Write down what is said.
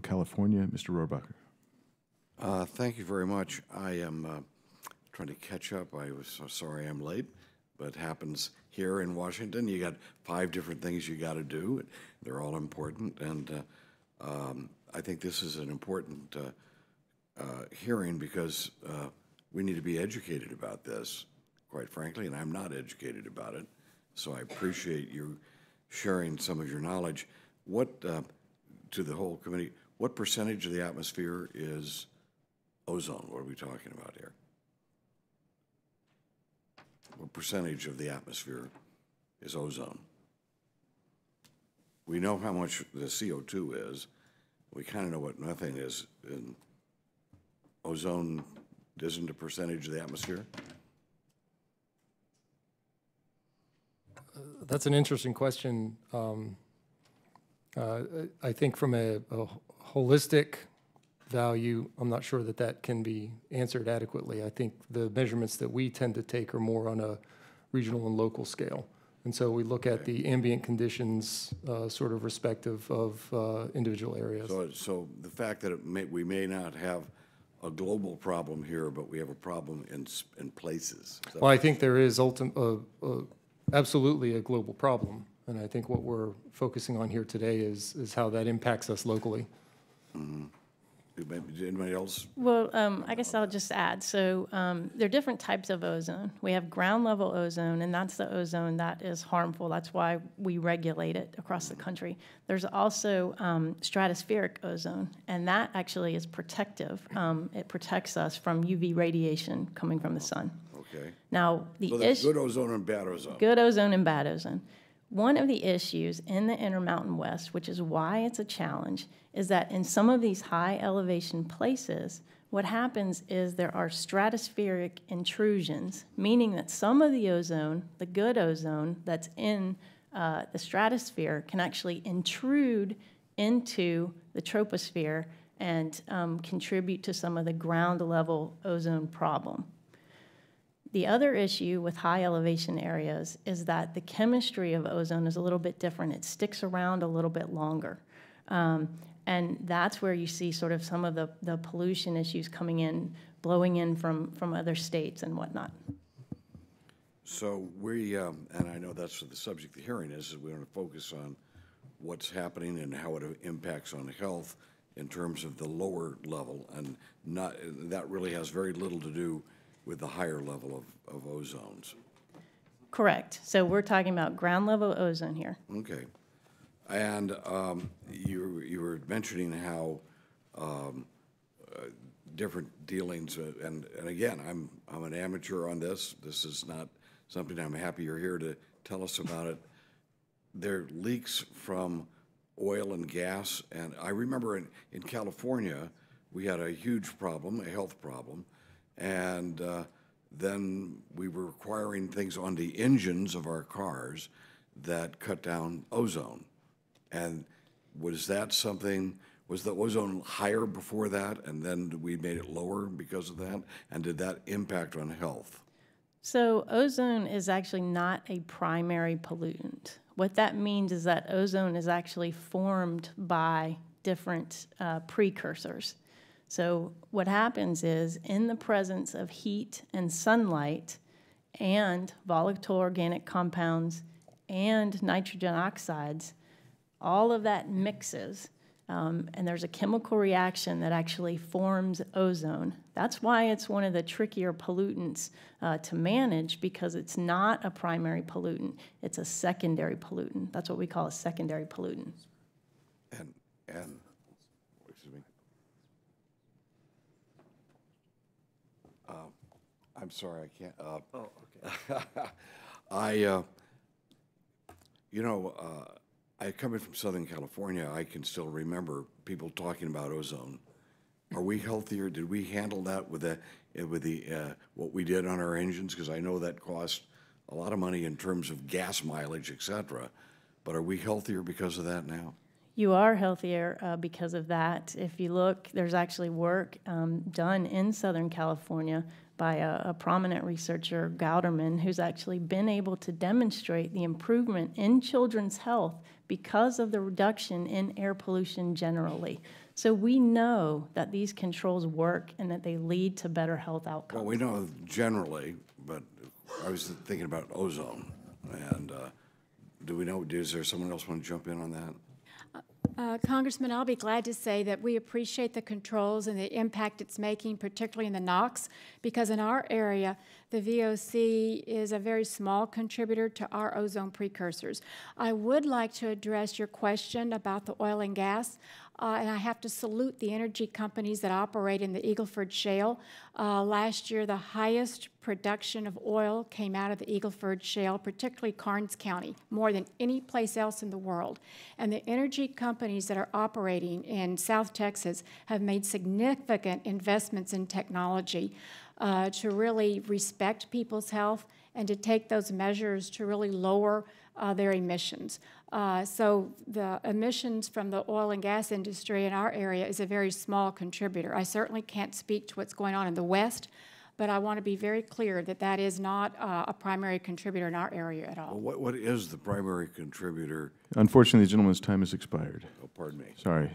California, Mr. Rohrabacher. Thank you very much. I am trying to catch up. I was so sorry I'm late, but it happens here in Washington. You got 5 different things you got to do. They're all important, and I think this is an important hearing because we need to be educated about this, quite frankly, and I'm not educated about it. So I appreciate you sharing some of your knowledge. What, to the whole committee, what percentage of the atmosphere is ozone? What are we talking about here? What percentage of the atmosphere is ozone? We know how much the CO2 is. We kind of know what methane is. And ozone isn't a percentage of the atmosphere? That's an interesting question. I think from a holistic value, I'm not sure that that can be answered adequately. I think the measurements that we tend to take are more on a regional and local scale. And so we look at the ambient conditions sort of respective of individual areas. So the fact that we may not have a global problem here, but we have a problem in places. Well, I think there is absolutely a global problem. And I think what we're focusing on here today is how that impacts us locally. Mm-hmm. Anybody else? Well, I guess I'll just add. So there are different types of ozone. We have ground level ozone, and that's the ozone that is harmful. That's why we regulate it across the country. There's also stratospheric ozone, and that actually is protective. It protects us from UV radiation coming from the sun. Okay. Now, so there's good ozone and bad ozone. Good ozone and bad ozone. One of the issues in the Intermountain West, which is why it's a challenge, is that in some of these high elevation places, what happens is there are stratospheric intrusions, meaning that some of the ozone, the good ozone that's in the stratosphere, can actually intrude into the troposphere and contribute to some of the ground level ozone problem. The other issue with high elevation areas is that the chemistry of ozone is a little bit different. It sticks around a little bit longer. And that's where you see sort of some of the pollution issues coming in, blowing in from other states and whatnot. So we, and I know that's what the subject of the hearing is we want to focus on what's happening and how it impacts on health in terms of the lower level, and that really has very little to do with the higher level of ozones. Correct. So we're talking about ground level ozone here. Okay. And you were mentioning how different dealings, and again, I'm an amateur on this. This is not something I'm happy you're here to tell us about it. There are leaks from oil and gas, and I remember in California, we had a huge problem, a health problem, and then we were requiring things on the engines of our cars that cut down ozone. And was that something, was the ozone higher before that, and then we made it lower because of that? And did that impact on health? So ozone is actually not a primary pollutant. What that means is that ozone is actually formed by different precursors. So what happens is, in the presence of heat and sunlight and volatile organic compounds and nitrogen oxides, all of that mixes, and there's a chemical reaction that actually forms ozone. That's why it's one of the trickier pollutants to manage, because it's not a primary pollutant. It's a secondary pollutant. That's what we call a secondary pollutant. And excuse me. I'm sorry, I can't. Oh, okay. I come in from Southern California. I can still remember people talking about ozone. Are we healthier? Did we handle that with what we did on our engines? Because I know that cost a lot of money in terms of gas mileage, et cetera. But are we healthier because of that now? You are healthier because of that. If you look, there's actually work done in Southern California by a prominent researcher, Gauderman, who's actually been able to demonstrate the improvement in children's health because of the reduction in air pollution generally. So we know that these controls work and that they lead to better health outcomes. Well, we know generally, but I was thinking about ozone. And do we know, is there someone else want to jump in on that? Congressman, I'll be glad to say that we appreciate the controls and the impact it's making, particularly in the NOx, because in our area, the VOC is a very small contributor to our ozone precursors. I would like to address your question about the oil and gas. And I have to salute the energy companies that operate in the Eagleford Shale. Last year, the highest production of oil came out of the Eagleford Shale, particularly Karnes County, more than any place else in the world. And the energy companies that are operating in South Texas have made significant investments in technology to really respect people's health and to take those measures to really lower their emissions. So the emissions from the oil and gas industry in our area is a very small contributor. I certainly can't speak to what's going on in the West, but I want to be very clear that that is not a primary contributor in our area at all. Well, what is the primary contributor? Unfortunately, the gentleman's time has expired. Oh, pardon me. Sorry.